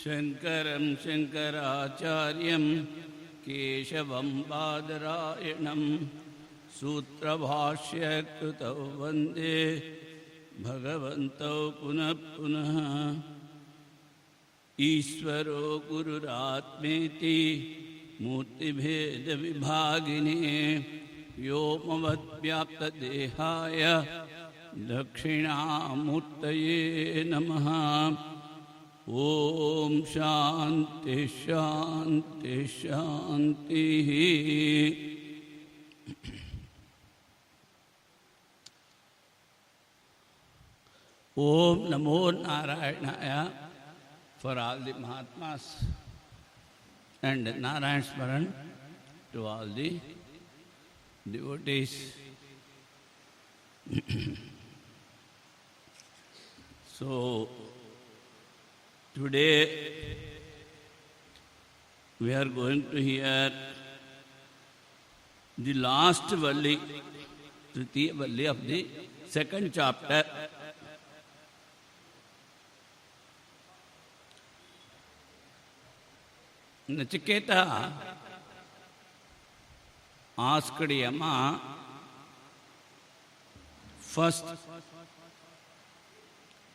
शङ्करं शङ्कराचार्यं केशवं बादरायणं सूत्रभाष्यकृतौ वन्दे भगवन्तौ पुनः पुनः। ईश्वरो गुरुरात्मेति मूर्तिभेदविभागिने व्योमवद्व्याप्तदेहाय दक्षिणामूर्तये नमः। ॐ शान्ति शान्ति शान्तिः। Om Namo Narayanaya for all the Mahatmas and Narayan Smaran to all the devotees. So, today we are going to hear the last Valli, Tritiya Valli of the second chapter. Nachiketa asked Yama first,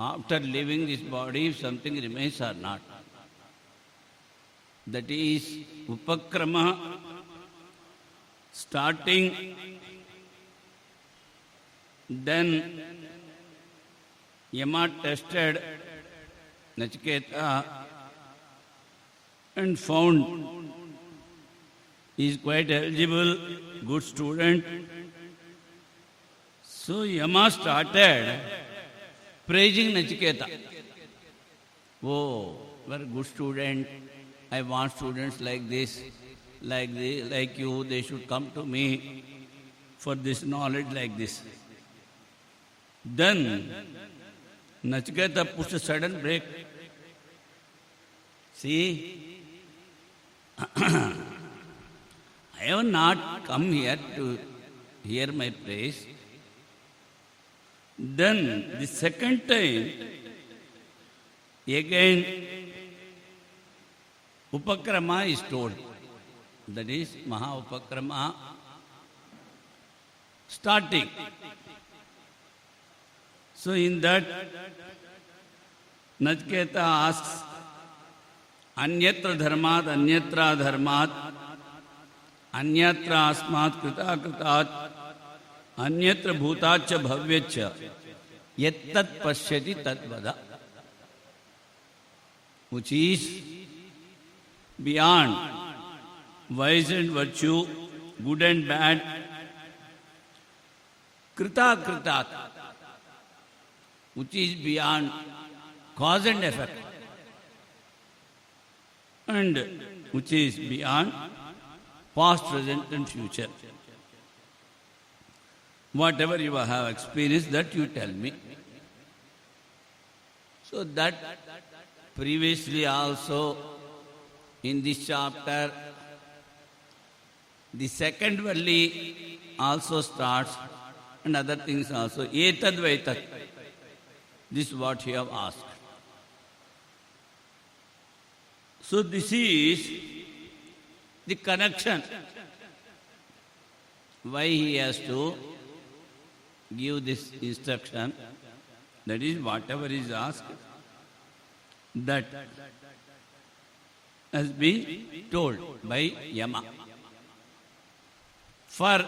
after leaving this body, if something remains or not. That is Upakrama, starting, then Yama tested Nachiketa and found he is quite eligible, good student. So Yama started praising Nachiketa. Oh, very good student. I want students like this, like you. They should come to me for this knowledge like this. Then Nachiketa pushed a sudden break. See, I have not come here to hear my praise. Then the second time, again, Upakrama is told. That is Maha Upakrama starting. So in that, Nachiketa asks, Anyatra dharmat, anyatra dharmat, anyatra asmat krita kritat, anyatra bhutacha bhavyacha, yettat pashyati tadvada. Which is beyond vice and virtue, good and bad, krita kritat, which is beyond cause and effect, and which is beyond past, present and future. Whatever you have experienced, that you tell me. So that previously also in this chapter, the second Valli also starts and other things also. Etad vaitat. This is what he have asked. So this is the connection. Why he has to give this instruction. That is, whatever is asked, that has been told by Yama. For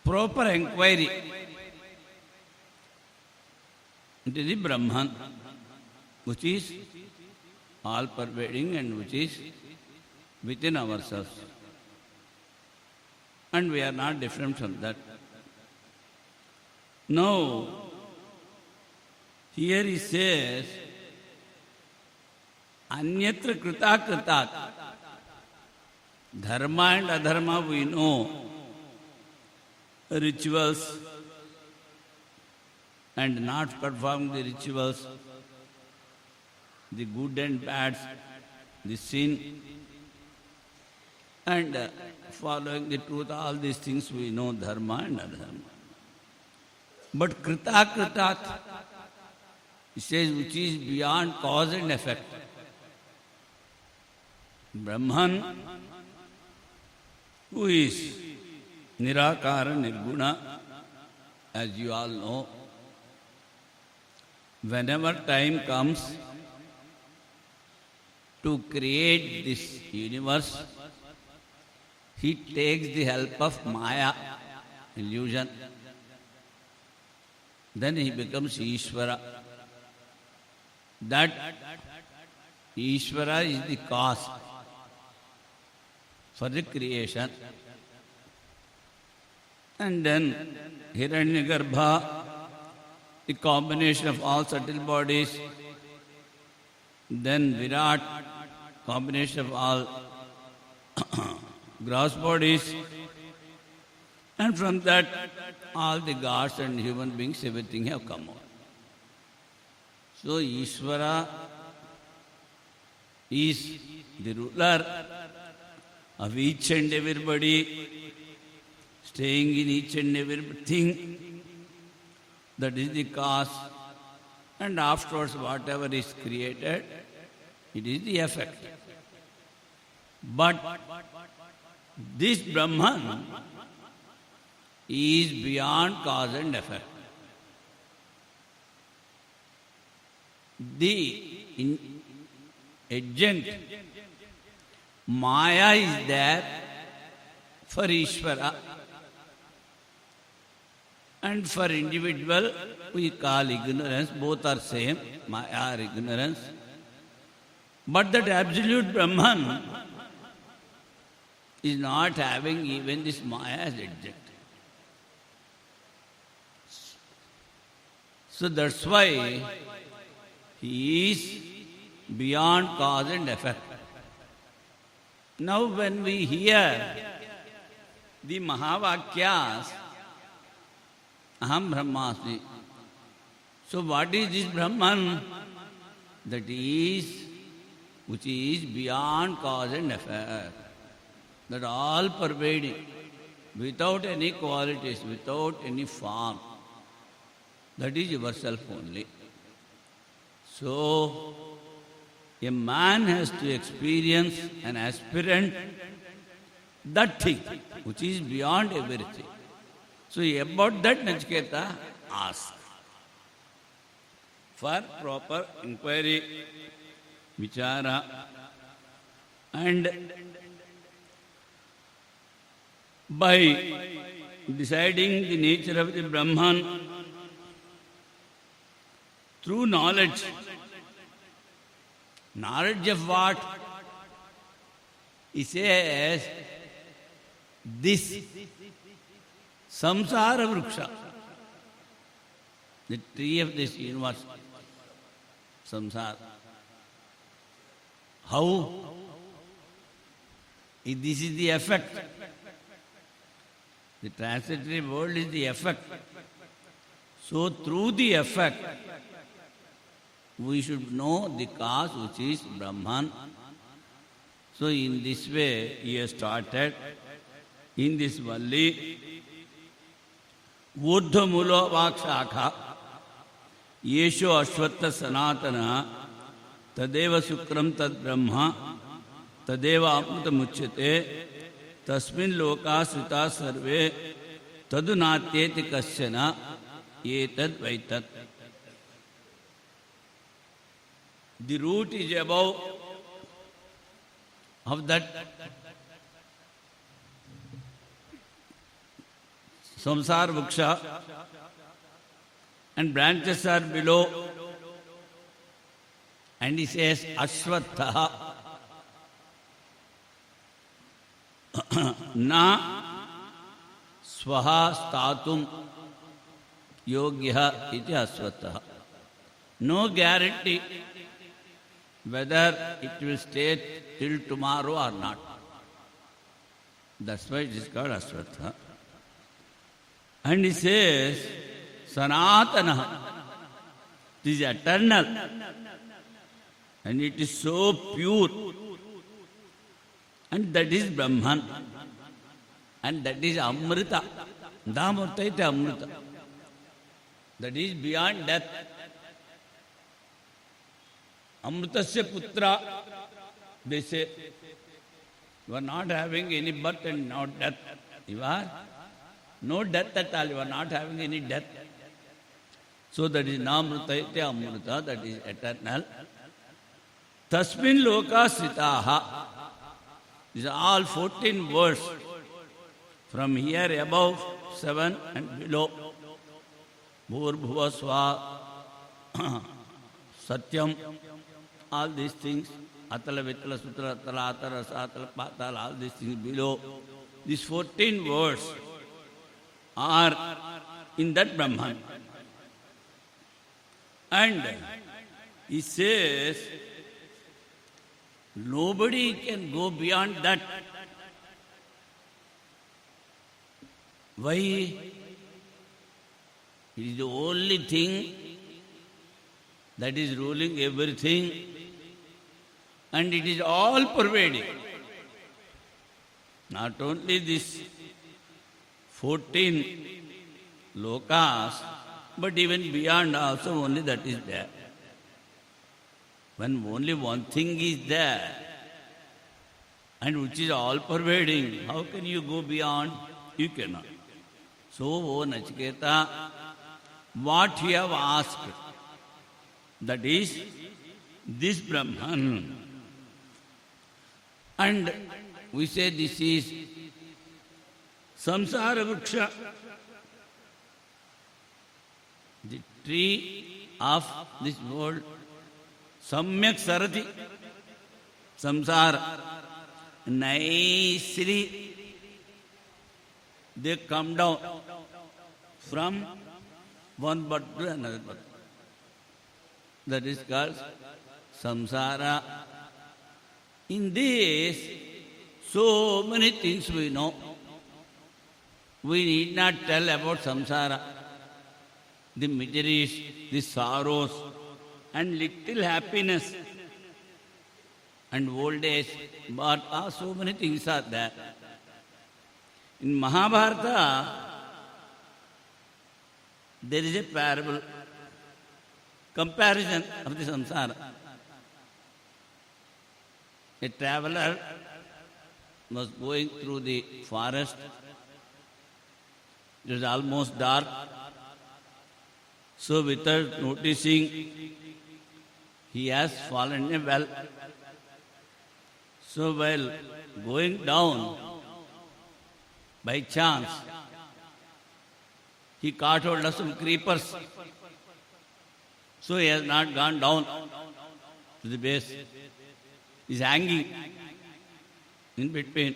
proper inquiry into the Brahman, which is all-pervading and which is within ourselves. And we are not different from that. Now, here he says, Anyatra krita kritat. Dharma and adharma we know. Rituals and not performing the rituals, the good and bad, the sin, and following the truth, all these things we know, dharma and adharma. But krita kritat, it says, which is beyond cause and effect. Brahman, who is Nirakara Nirguna, as you all know, whenever time comes to create this universe, he takes the help of Maya, illusion. Then he becomes Ishvara. That Ishvara is the cause for the creation. And then Hiranyagarbha, the combination of all subtle bodies. Then Virat, combination of all gross bodies. And from that, all the gods and human beings, everything have come out. So Ishvara is the ruler of each and everybody, staying in each and everything. That is the cause. And afterwards, whatever is created, it is the effect. But this Brahman is beyond cause and effect. The agent, Maya, is there for Ishvara. And for individual, we call ignorance. Both are same. Maya or ignorance. But that absolute Brahman is not having even this Maya as adjunct. So that's why he is beyond cause and effect. Now when we hear the Mahavakyas, Aham Brahmasmi. So what is this Brahman? That is, which is beyond cause and effect. That all pervading, without any qualities, without any form. That is yourself only. So, a man has to experience an aspirant, that thing, which is beyond everything. So about that Nachiketa ask for proper inquiry, vichara, and by deciding the nature of the Brahman through knowledge. Knowledge of what? He says, this samsara vriksha, the tree of this universe, samsara. How? This is the effect. The transitory world is the effect. So through the effect, we should know the cause, which is Brahman. So in this way, he has started in this Valli, Urdhva Mulo Vakshakha, Yesho Ashvatta Sanatana, Tadeva Sukram Tad Brahma, Tadeva Amrita Muchyate, Tasmin Loka Srita Sarve, Tadunatyeti Kasyana, Yetad Vaitat. The root is above of that samsara vriksha, and branches are below. And he says, Ashvattha na swaha statum yogya iti Ashvattha. No guarantee whether it will stay till tomorrow or not. That's why it is called Ashvattha. And he says, Sanatana, it is eternal. And it is so pure. And that is Brahman. And that is Amrita. Dhamurta iti Amrita. That is beyond death. Amrutasya putra, they say, you are not having any birth and not death. You are no death at all, you are not having any death. So that is namruta iti amruta, that is eternal. Tasmin loka sitaha. These are all 14 words. From here above, 7 and below. Bhurbhuva swa, satyam, all these things. Atala, Vitala, Sutra, Atala, Atara, Satala, Patala, all these things below. These 14 words are in that Brahman. And he says, nobody can go beyond that. Why? It is the only thing that is ruling everything, and it is all pervading. Not only this 14 lokas, but even beyond also only that is there. When only one thing is there, and which is all pervading, how can you go beyond? You cannot. So, O Nachiketa, what you have asked, that is this Brahman. And we say this is Samsara Vriksha, the tree of this world. Samyak Sarati, Samsara. Nicely they come down from one bud to another bud. That is called samsara. In this, so many things we know. We need not tell about samsara, the miseries, the sorrows, and little happiness, and old age, but so many things are there. In Mahabharata, there is a parable, comparison of the samsara. A traveler was going through the forest. It was almost dark. So without noticing, he has fallen in a well. So while going down, by chance, he caught hold of some creepers. So he has not gone down to the base. He is hanging in between.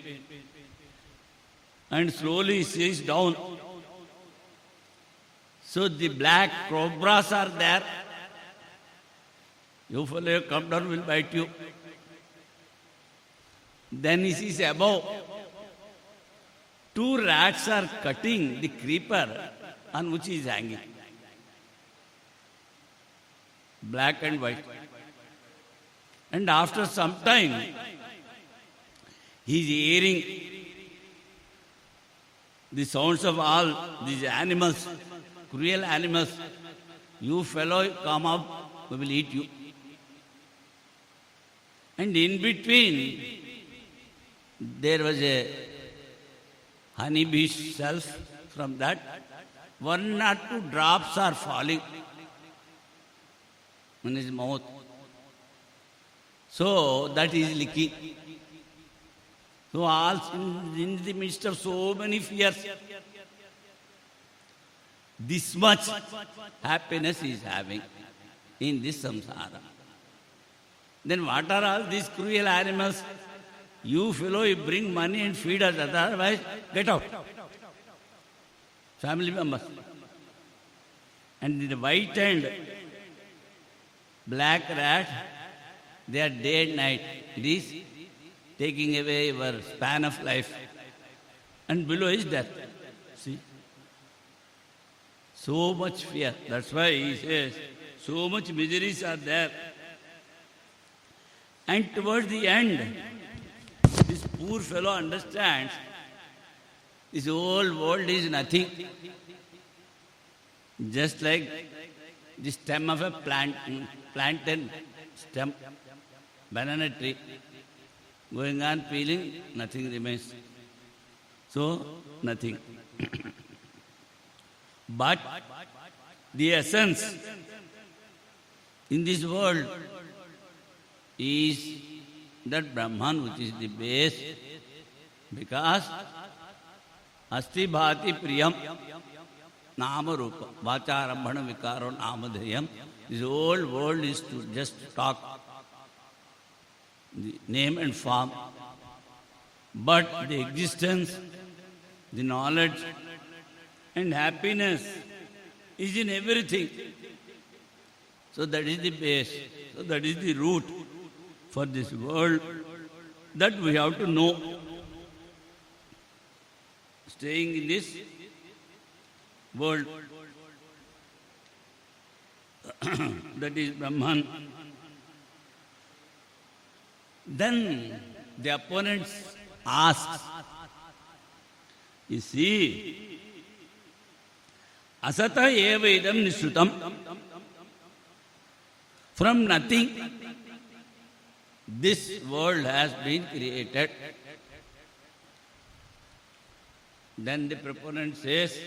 And slowly he sees down. So the black cobras are there. You fellow come down, will bite you. Then he sees above. 2 rats are cutting the creeper on which he is hanging. Black and white. And after some time, he is hearing the sounds of all these animals, cruel animals. You fellow, come up, we will eat you. And in between, there was a honeybee cells. From that, 1 or 2 drops are falling in his mouth. So that is licking. So all in the midst of so many fears, this much happiness he is having in this samsara. Then what are all these cruel animals? You fellow, you bring money and feed us, otherwise get out. Family members. And the white and black rat, they are day and night. It is taking away your span of life. And below is death. See? So much fear. That's why he says, so much miseries are there. And towards the end, this poor fellow understands this whole world is nothing. Just like the stem of a plantain stem, banana tree, going on peeling, nothing remains. So, nothing. But the essence in this world is that Brahman, which is the base, because asti bhati priyam nama rupa vacharambhana vikaro namadhyam. This whole world is to just talk the name and form, but the existence, the knowledge and happiness is in everything. So that is the base. So that is the root for this world that we have to know. Staying in this world, that is Brahman. Then the opponents ask, you see, asata eva idam nisrutam. From nothing, this world has been created. Then the proponent says,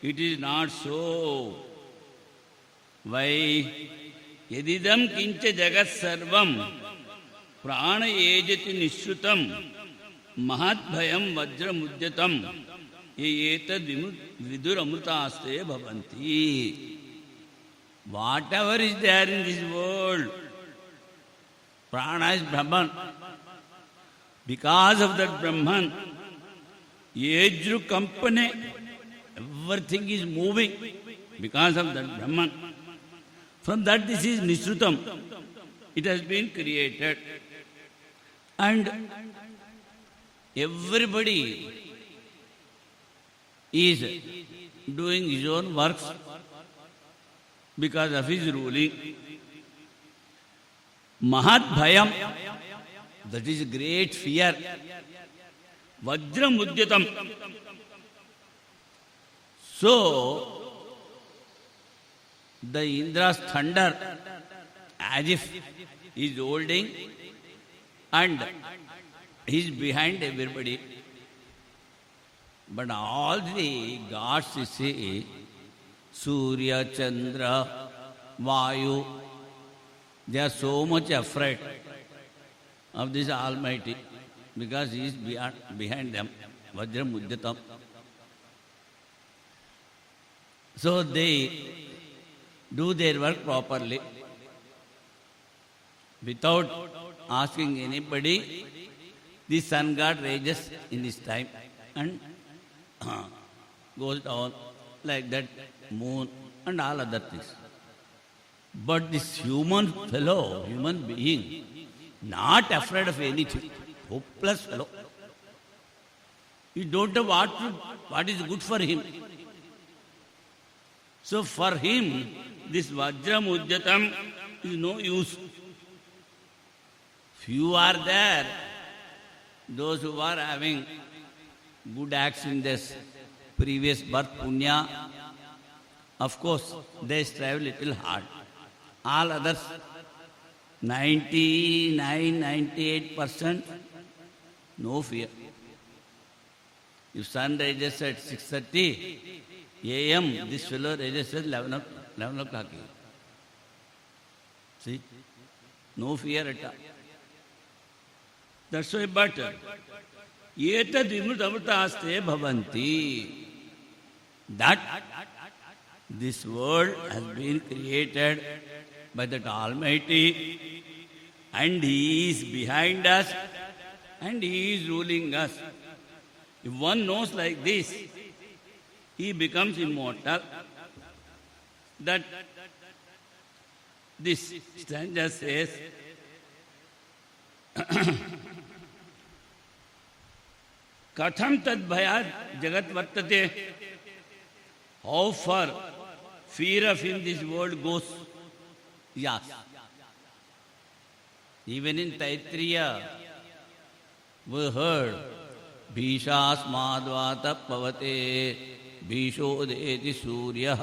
it is not so. Why? Yadidam kincha jagat sarvam prana ejati nishrutam mahat bhayam vajra mudyatam yeta viduramrutaste bhavanti. Whatever is there in this world, prana is Brahman. Because of that Brahman, Yejru company, everything is moving because of that Brahman. From that this is Nishrutam. It has been created. And everybody is doing his own works because of his ruling. Mahat Bhayam, that is great fear. Vajra Mudyatam. So, the Indra's thunder, as if he is holding and he is behind everybody. But all the gods, you see, Surya, Chandra, Vayu, they are so much afraid of this Almighty because he is behind them. Vajra Mudyatam. So they do their work properly without asking anybody. The sun god rages in his time and goes down like that, moon and all other things. But this human fellow, human being, not afraid of anything, hopeless fellow. He don't know what is good for him. So for him, this Vajra Mudyatam is no use. Few are there, those who are having good acts in this previous birth, punya. Of course, they strive little hard. All others, 98%, no fear. If sun rises at 6:30 a.m., this fellow rises at 11 o'clock. See? No fear at all. That's why, but Yeta Dimrutamritaste Bhavanti. That this world has been created by that Almighty and He is behind us and He is ruling us. If one knows like this, he becomes immortal. That this stanza says, Katham tad bhayat jagat vartate. How far fear of in this world goes? Yes. Even in Taittiriya, we heard, Bhishasmadvata pavate Bhishodeti Surya.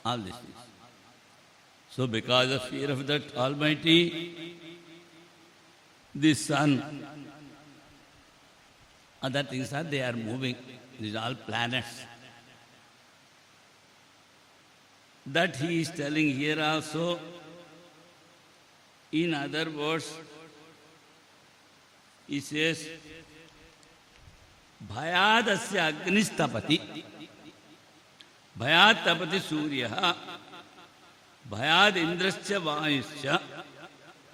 All these things. So because of fear of that Almighty, the sun, other things are, they are moving. These are all planets. That he is telling here also. In other words, he says, Bhayadasya Agnistapati, Bhayad tapati Surya, Bhayad Indrasya Vayusya,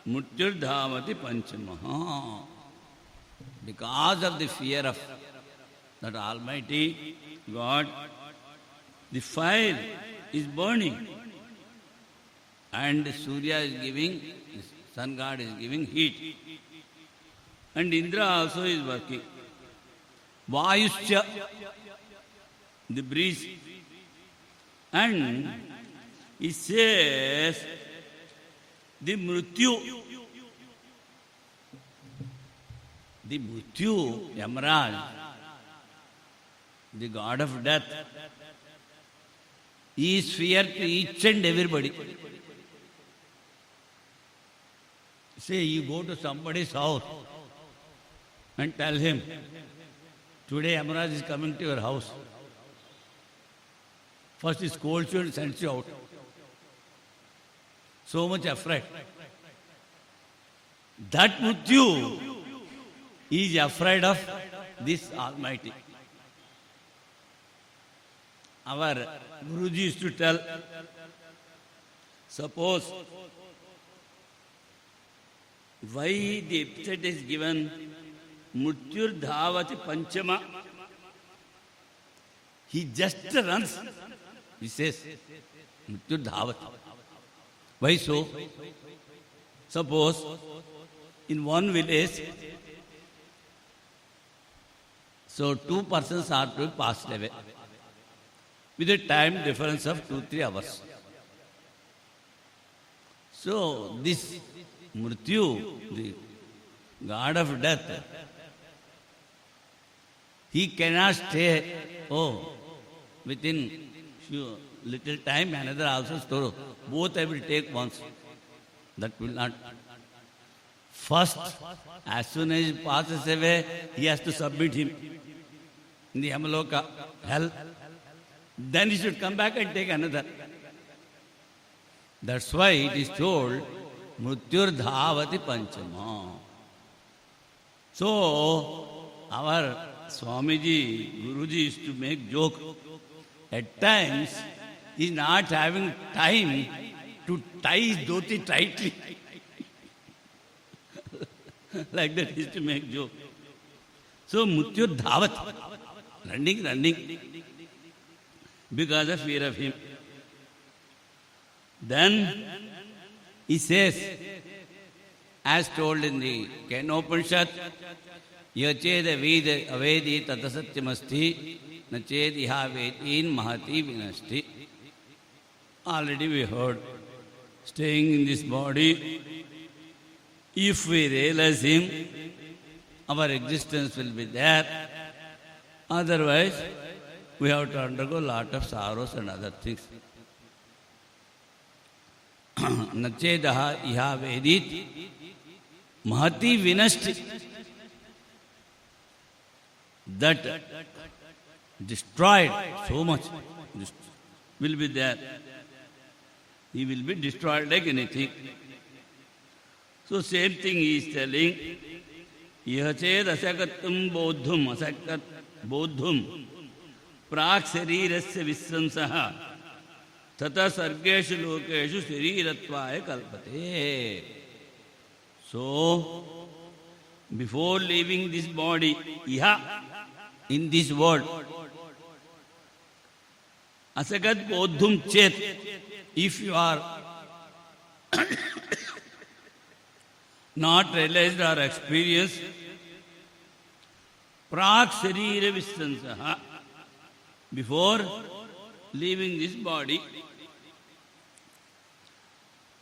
Mrityur Dhavati Panchamaha. Because of the fear of that Almighty God, the fire is burning. And Surya is giving, the sun god is giving heat. And Indra also is working. Vayusya, the breeze. And it says, the Mrityu, Yamaraj, the god of death, is fear to each and everybody. Say you go to somebody's house and tell him, today Yamaraj is coming to your house. First he scolds you and sends you out. So much afraid. That Mrityu is afraid of this Almighty. Our Guruji used to tell, suppose why the epithet is given Mrityur Dhavati Panchama, he just runs. He says, Mrityur Dhavati. Why so? Suppose in one village, so two persons are to pass away with a time difference of 2-3 hours. So this Mrityu, the god of death, he cannot stay, within little time, another also store. Both I will take once. That will not. First, as soon as he passes away, he has to submit him in the Yamaloka, hell. Then he should come back and take another. That's why it is told, Mrityur Dhavati Panchama. So, our Swamiji, Guruji used to make joke. At times, he is not having time to tie his dhoti tightly. Like that he used to make joke. So, Mrityur Dhavati, running, because of fear of him. Then, he says, as told in the Kenopanishad, Yached avedi tatasatyamasti, nached iha vetin mahati vinasti. Already we heard, staying in this body, if we realize him, our existence will be there. Otherwise, we have to undergo a lot of sorrows and other things. Nachedaha iha vedit mahati vinasti. That destroyed so much will be there. He will be destroyed like anything. So same thing he is telling. Yached asakatum bodhum asakat bodhum prak sarirasya visramsaha tata sargeshu lokeshu sarirattvaya kalpate. So, before leaving this body, iha, in this world, asakat bodhum chet, if you are not realized or experienced, prak sarira visransaha, before leaving this body,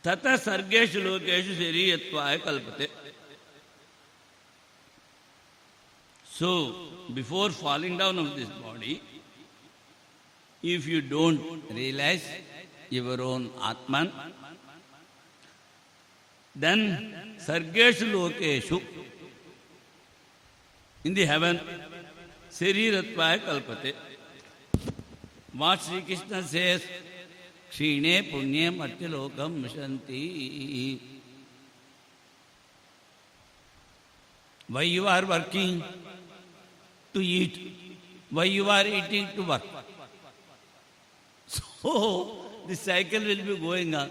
tata sargeshu lokeshu sariyatvaya kalpate. So, before falling down of this body, if you don't realize your own Atman, then Sargeshu Lokeshu, in the heaven, Sarirattvaya Kalpate. What Sri Krishna says, Kshine Punye Matyalokam Mishanti. Why you are working? To eat. Why you are eating? To work. So, the cycle will be going on.